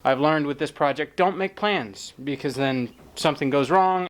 I've learned with this project, don't make plans, because then something goes wrong.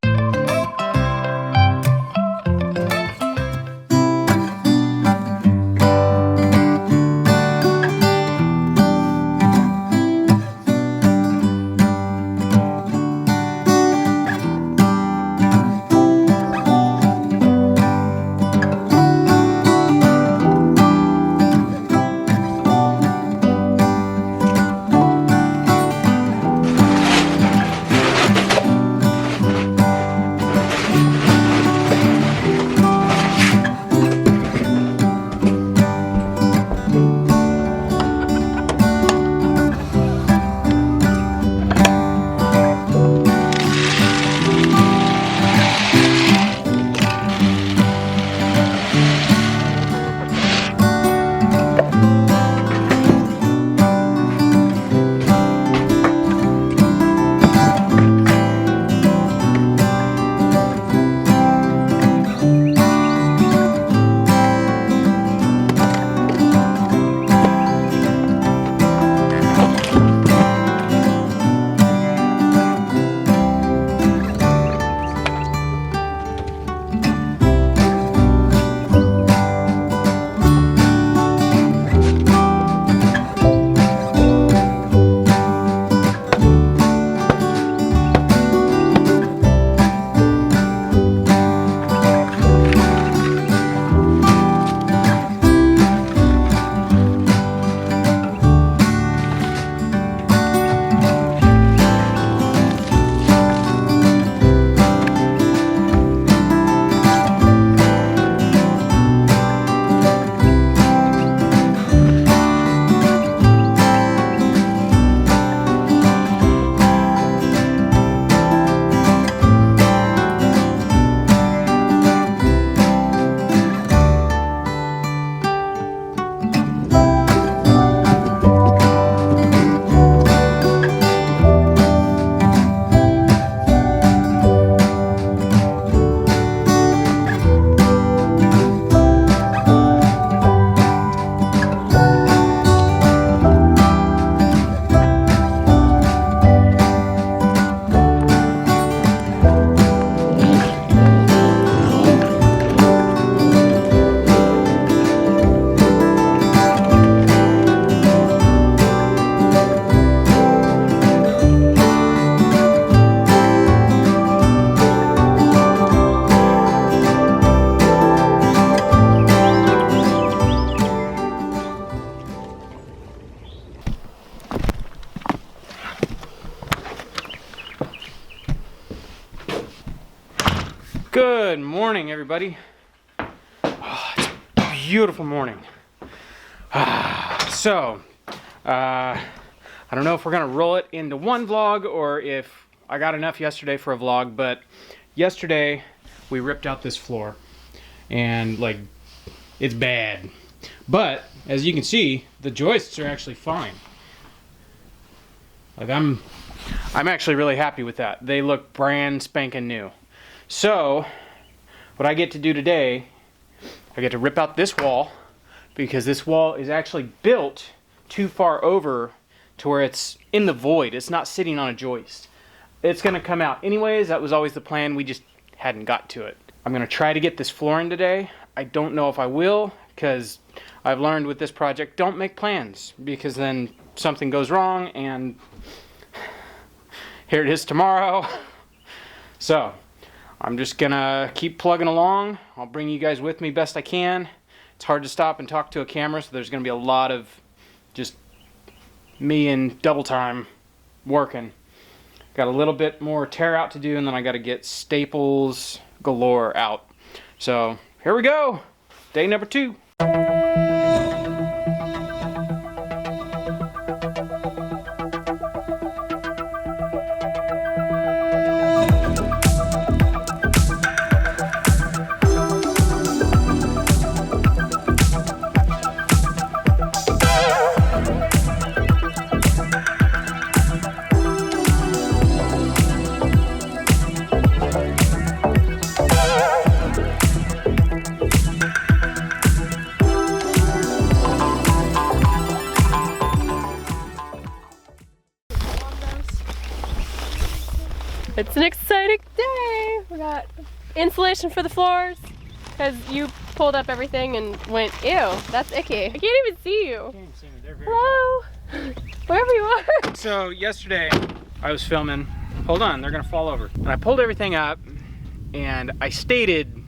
Good morning, everybody. Oh, it's a beautiful morning. So, I don't know if we're gonna roll it into one vlog or if I got enough yesterday for a vlog, but yesterday we ripped out this floor and like it's bad. But as you can see, the joists are actually fine. Like I'm actually really happy with that. They look brand spanking new. So, what I get to do today, I get to rip out this wall because this wall is actually built too far over to where it's in the void. It's not sitting on a joist. It's going to come out anyways. That was always the plan. We just hadn't got to it. I'm going to try to get this flooring today. I don't know if I will because I've learned with this project, don't make plans because then something goes wrong and here it is tomorrow. So, I'm just gonna keep plugging along. I'll bring you guys with me best I can. It's hard to stop and talk to a camera, so there's gonna be a lot of just me in double time working. Got a little bit more tear out to do, and then I gotta get staples galore out. So here we go, day number 2. It's an exciting day. We got insulation for the floors because you pulled up everything and went, ew, that's icky. I can't even see you. You can't even see me. They're very Hello. Wherever you are. So yesterday I was filming. Hold on, they're gonna fall over. And I pulled everything up and I stated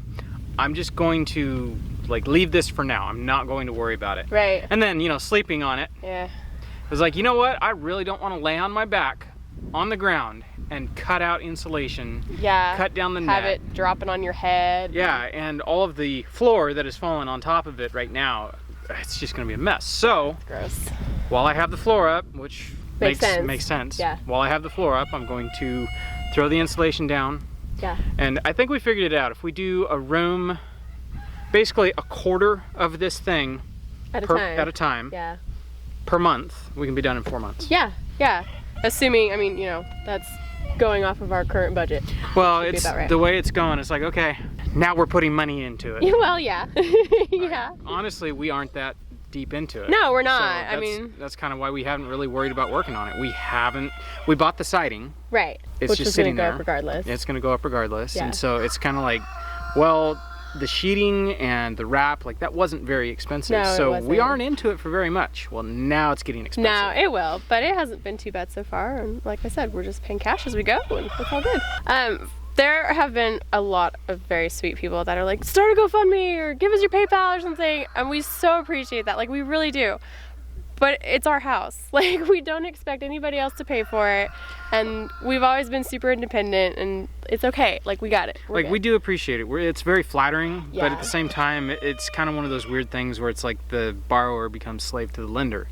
I'm just going to like leave this for now. I'm not going to worry about it. Right. And then, you know, sleeping on it. Yeah. I was like, you know what? I really don't want to lay on my back on the ground and cut out insulation. Yeah. Cut down the Have net. it dropping on your head. Yeah, and all of the floor that is falling on top of it right now, it's just gonna be a mess. So, Gross. while I have the floor up, which makes sense. Yeah. While I have the floor up, I'm going to throw the insulation down. Yeah. And I think we figured it out. If we do a room, basically a quarter of this thing At a time. Yeah. Yeah. Per month, we can be done in 4 months. Yeah. Yeah. Assuming, I mean, you know, that's going off of our current budget. Well, Should be it's about right. the way it's going. It's like, okay, now we're putting money into it. Well, yeah. Yeah. Honestly, we aren't that deep into it. No, we're not. So I mean, that's kind of why we haven't really worried about working on it. We bought the siding. right. It's Which just is going sitting to go there. up regardless. It's going to go up regardless. Yeah. And so it's kind of like, well, the sheeting and the wrap, like that wasn't very expensive. No, it so wasn't. we aren't into it for very much. Well, now it's getting expensive. No, it will, but it hasn't been too bad so far. And like I said, we're just paying cash as we go, and it's all good. There have been a lot of very sweet people that are like, start a GoFundMe or give us your PayPal or something, and we so appreciate that. Like, we really do. But it's our house. Like, we don't expect anybody else to pay for it, and we've always been super independent, and it's okay. Like, we got it. We're good. We do appreciate it. It's very flattering, but Yeah. at the same time, it's kind of one of those weird things where it's like the borrower becomes slave to the lender.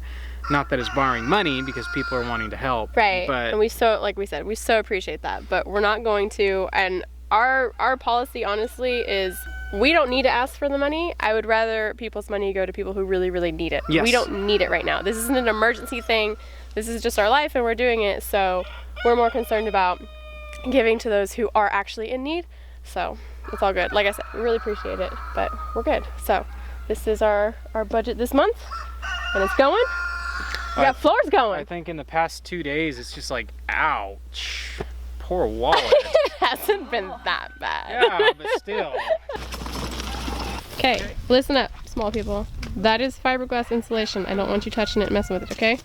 Not that it's borrowing money because people are wanting to help. Right. But And we so, like we said, we so appreciate that, but we're not going to. And our policy, honestly, is we don't need to ask for the money. I would rather people's money go to people who really, really need it. Yes. We don't need it right now. This isn't an emergency thing. This is just our life, and we're doing it. So we're more concerned about giving to those who are actually in need. So it's all good. Like I said, we really appreciate it, but we're good. So this is our budget this month, and it's going. We got floors going. I think in the past 2 days, it's just like, ouch, poor wallet. It hasn't been that bad. Yeah, but still. Okay, listen up, small people. That is fiberglass insulation. I don't want you touching it and messing with it, okay?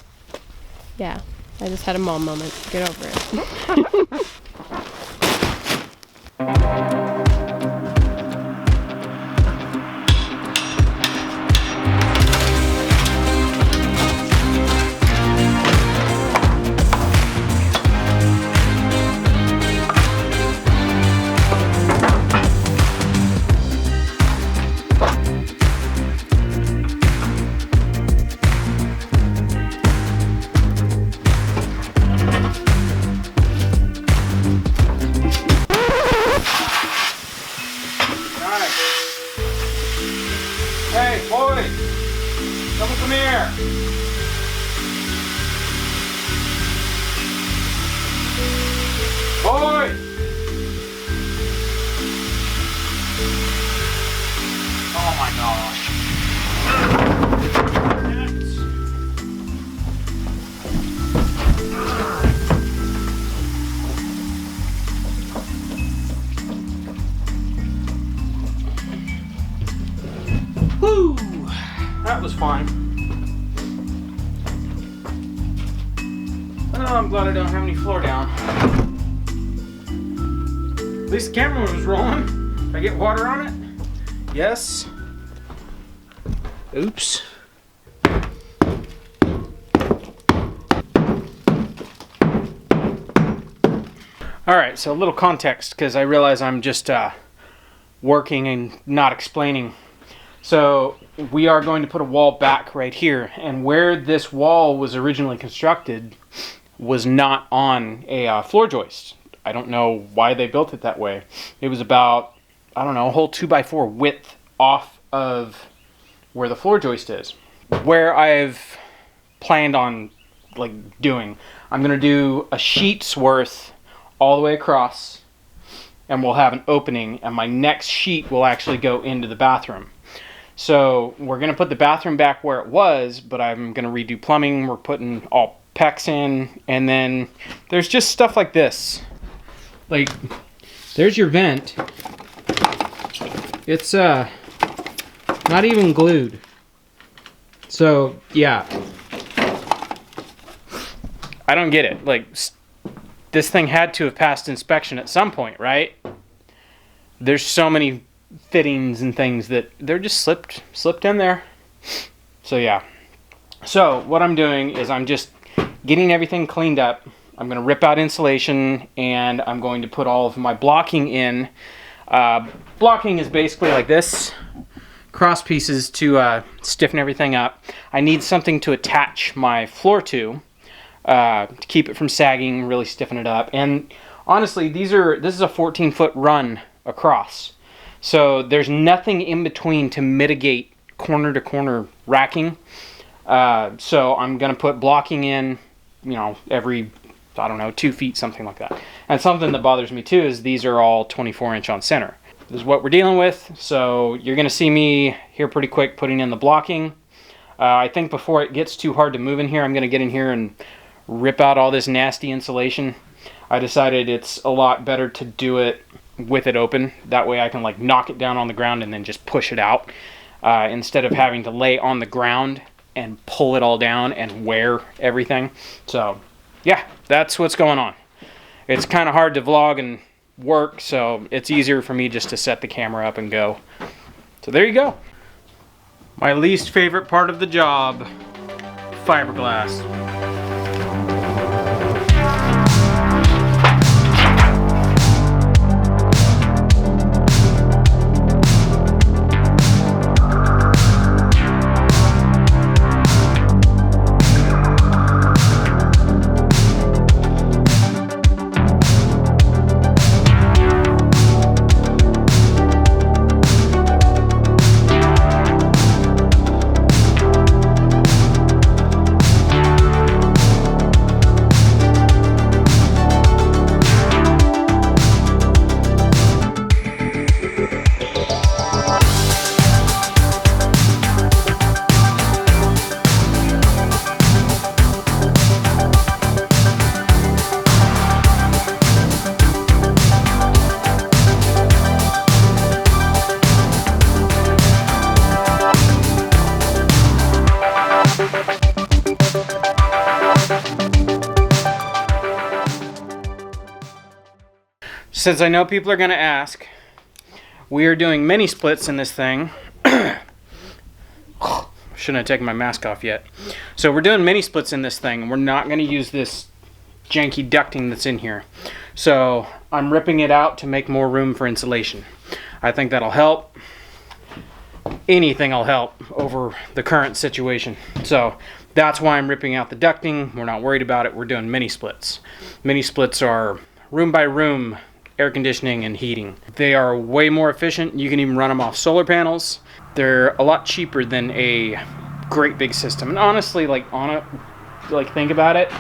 Yeah, I just had a mom moment. Get over it. Hey, boy! Someone come here! Boy! Oh my gosh. Woo! That was fun. Oh, I'm glad I don't have any floor down. At least the camera was rolling. Did I get water on it? Yes. Oops. Alright, so a little context, because I realize I'm just working and not explaining. So we are going to put a wall back right here, and where this wall was originally constructed was not on a floor joist. I don't know why they built it that way. It was about, I don't know, a whole 2x4 width off of where the floor joist is. Where I've planned on doing, I'm gonna do a sheet's worth all the way across, and we'll have an opening, and my next sheet will actually go into the bathroom. So we're going to put the bathroom back where it was, but I'm going to redo plumbing. We're putting all PEX in, and then there's just stuff like this like, there's your vent. It's not even glued. So yeah, I don't get it. Like, this thing had to have passed inspection at some point, right? There's so many fittings and things that they're just slipped in there. So yeah. So what I'm doing is I'm just getting everything cleaned up. I'm going to rip out insulation, and I'm going to put all of my blocking in. Blocking is basically like this. Cross pieces to stiffen everything up. I need something to attach my floor to keep it from sagging, really stiffen it up. And honestly, this is a 14-foot run across. So there's nothing in between to mitigate corner-to-corner racking. So I'm going to put blocking in, every, I don't know, 2 feet, something like that. And something that bothers me too is these are all 24-inch on center. This is what we're dealing with. So you're going to see me here pretty quick putting in the blocking. I think before it gets too hard to move in here, I'm going to get in here and rip out all this nasty insulation. I decided it's a lot better to do it with it open. That way I can like knock it down on the ground and then just push it out instead of having to lay on the ground and pull it all down and wear everything. So yeah, that's what's going on. It's kind of hard to vlog and work, so it's easier for me just to set the camera up and go. So there you go. My least favorite part of the job, fiberglass. Since I know people are going to ask, we are doing mini splits in this thing. Shouldn't have taken my mask off yet. So we're doing mini splits in this thing, and we're not going to use this janky ducting that's in here. So I'm ripping it out to make more room for insulation. I think that'll help. Anything will help over the current situation. So that's why I'm ripping out the ducting. We're not worried about it. We're doing mini splits. Mini splits are room by room air conditioning and heating. They are way more efficient. You can even run them off solar panels. They're a lot cheaper than a great big system. And honestly, think about it,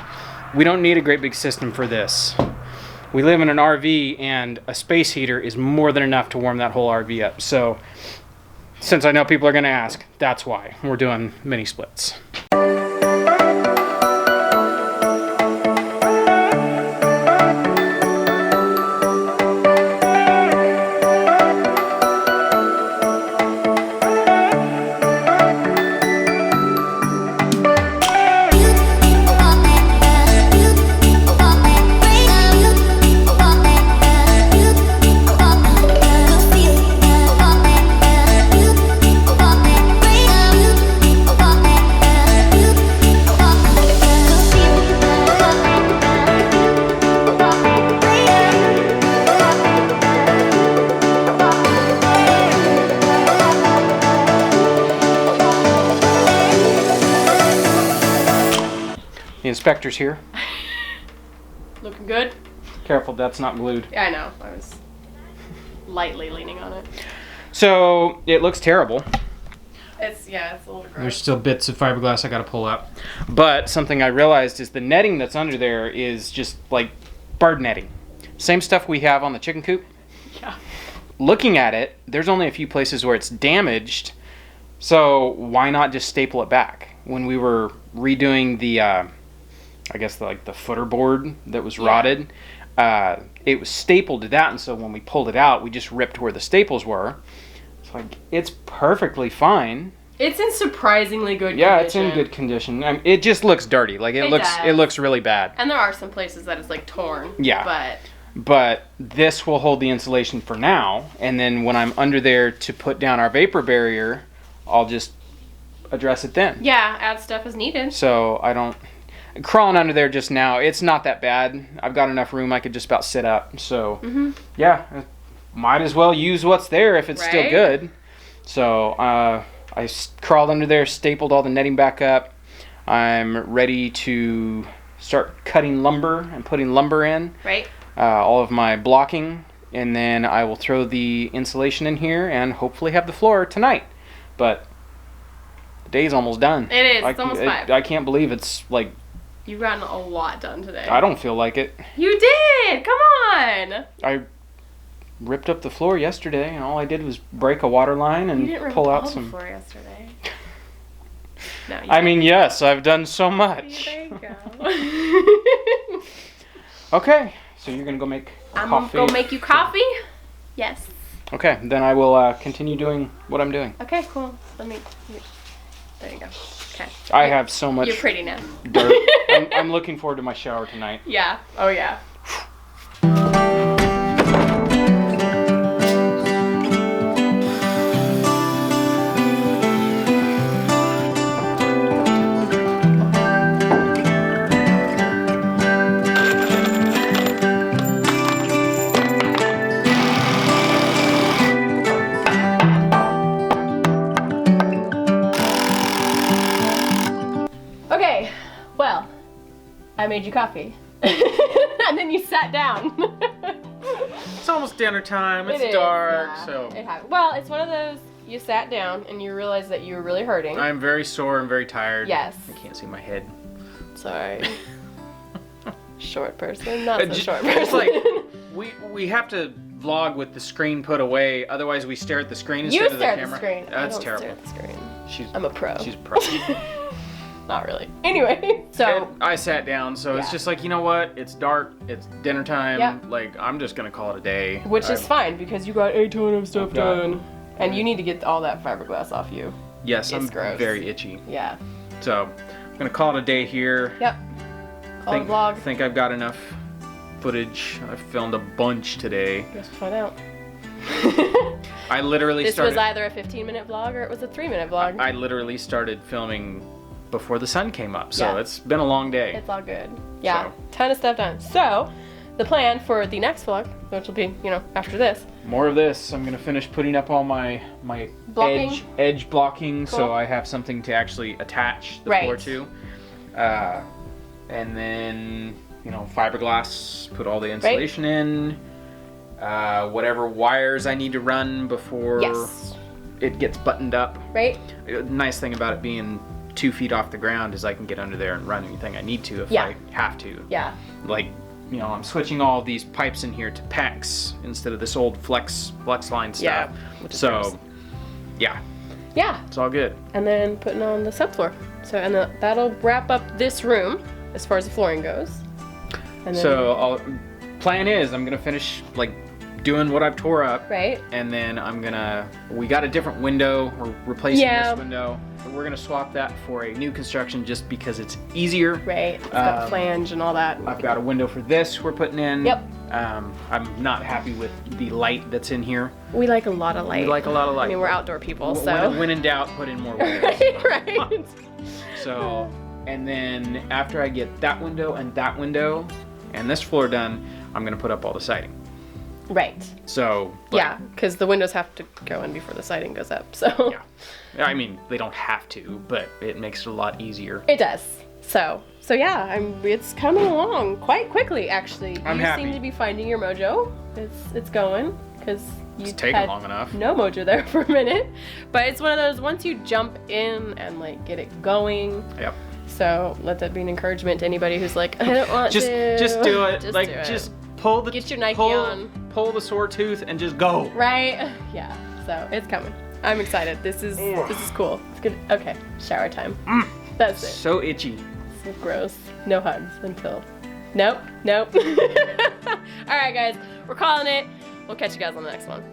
we don't need a great big system for this. We live in an RV, and a space heater is more than enough to warm that whole RV up. So since I know people are going to ask, that's why we're doing mini splits. The inspector's here. Looking good? Careful, that's not glued. Yeah, I know. I was lightly leaning on it. So it looks terrible. It's a little gross. There's still bits of fiberglass I gotta pull up. But something I realized is the netting that's under there is just like bird netting. Same stuff we have on the chicken coop. Yeah. Looking at it, there's only a few places where it's damaged. So why not just staple it back? When we were redoing the, I guess the footer board that was rotted, it was stapled to that, and so when we pulled it out, we just ripped where the staples were. It's like, it's perfectly fine. It's in surprisingly good condition. Yeah, it's in good condition. I mean, it just looks dirty. Like it looks really bad. And there are some places that it's like torn. Yeah. But this will hold the insulation for now, and then when I'm under there to put down our vapor barrier, I'll just address it then. Yeah, add stuff as needed. So I don't... Crawling under there just now, it's not that bad. I've got enough room I could just about sit up. So, yeah, might as well use what's there if it's still good. So I crawled under there, stapled all the netting back up. I'm ready to start cutting lumber and putting lumber in. Right. All of my blocking, and then I will throw the insulation in here and hopefully have the floor tonight. But the day's almost done. It is. It's almost 5. I can't believe it's like... You've gotten a lot done today. I don't feel like it. You did! Come on! I ripped up the floor yesterday, and all I did was break a water line and pull out some... You didn't rip the floor yesterday. No, I mean, yes, I've done so much. There you go. Okay, so you're going to go make coffee? I'm going to go make you coffee? Yes. Okay, then I will continue doing what I'm doing. Okay, cool. There you go. Okay. I have so much You're pretty now. dirt. I'm looking forward to my shower tonight. Yeah. Oh, yeah. I made you coffee. And then you sat down. It's almost dinner time. It's dark, so... Well, it's one of those, you sat down and you realized that you were really hurting. I'm very sore and very tired. Yes. I can't see my head. Sorry. Short person, not so short person. It's like, we have to vlog with the screen put away, otherwise we stare at the screen instead of the camera. You stare at the screen. That's I don't terrible. stare at the screen. I'm a pro. She's a pro. Not really. Anyway, so... And I sat down, so it's just like, you know what? It's dark. It's dinner time. Yep. Like, I'm just going to call it a day. Which is fine, because you got a ton of stuff done. And you need to get all that fiberglass off you. Yes, I'm very itchy. Yeah. So, I'm going to call it a day here. Yep. Call it a vlog. I think I've got enough footage. I filmed a bunch today. Guess we'll find out. I literally This was either a 15-minute vlog or it was a 3-minute vlog. I literally started filming before the sun came up, so it's been a long day. It's all good. Yeah, ton of stuff done. So, the plan for the next vlog, which will be, after this. More of this. I'm gonna finish putting up all my edge blocking, so I have something to actually attach the floor to. And then, fiberglass, put all the insulation in. Whatever wires I need to run before it gets buttoned up. Right. Nice thing about it being 2 feet off the ground is I can get under there and run anything I need to if I have to. Yeah. Like, I'm switching all of these pipes in here to PEX instead of this old flex line stuff. Yeah. So, yeah. Yeah. It's all good. And then putting on the subfloor. So, and that'll wrap up this room as far as the flooring goes. And then, so, plan is I'm gonna finish doing what I've tore up. Right. And then we got a different window. We're replacing this window. We're gonna swap that for a new construction just because it's easier. Right. It's got the flange and all that. I've got a window for this we're putting in. Yep. I'm not happy with the light that's in here. We like a lot of light. I mean, we're outdoor people, so. When in doubt, put in more windows. Right. So, and then after I get that window and this floor done, I'm gonna put up all the siding. Right. So. Yeah, because the windows have to go in before the siding goes up, so. Yeah. I mean, they don't have to, but it makes it a lot easier. It does. So yeah, it's coming along quite quickly, actually. I'm happy. You seem to be finding your mojo. It's going, because it's taken long enough. No mojo there for a minute. But it's one of those, once you jump in and get it going. Yep. So let that be an encouragement to anybody who's like, I don't want to. Just do it. Just pull the get your Nike on. Pull the sore tooth and just go. Right? Yeah. So it's coming. I'm excited. This is cool. It's good. Okay. Shower time. That's it. So itchy. So gross. No hugs until. Nope. All right, guys, we're calling it. We'll catch you guys on the next one.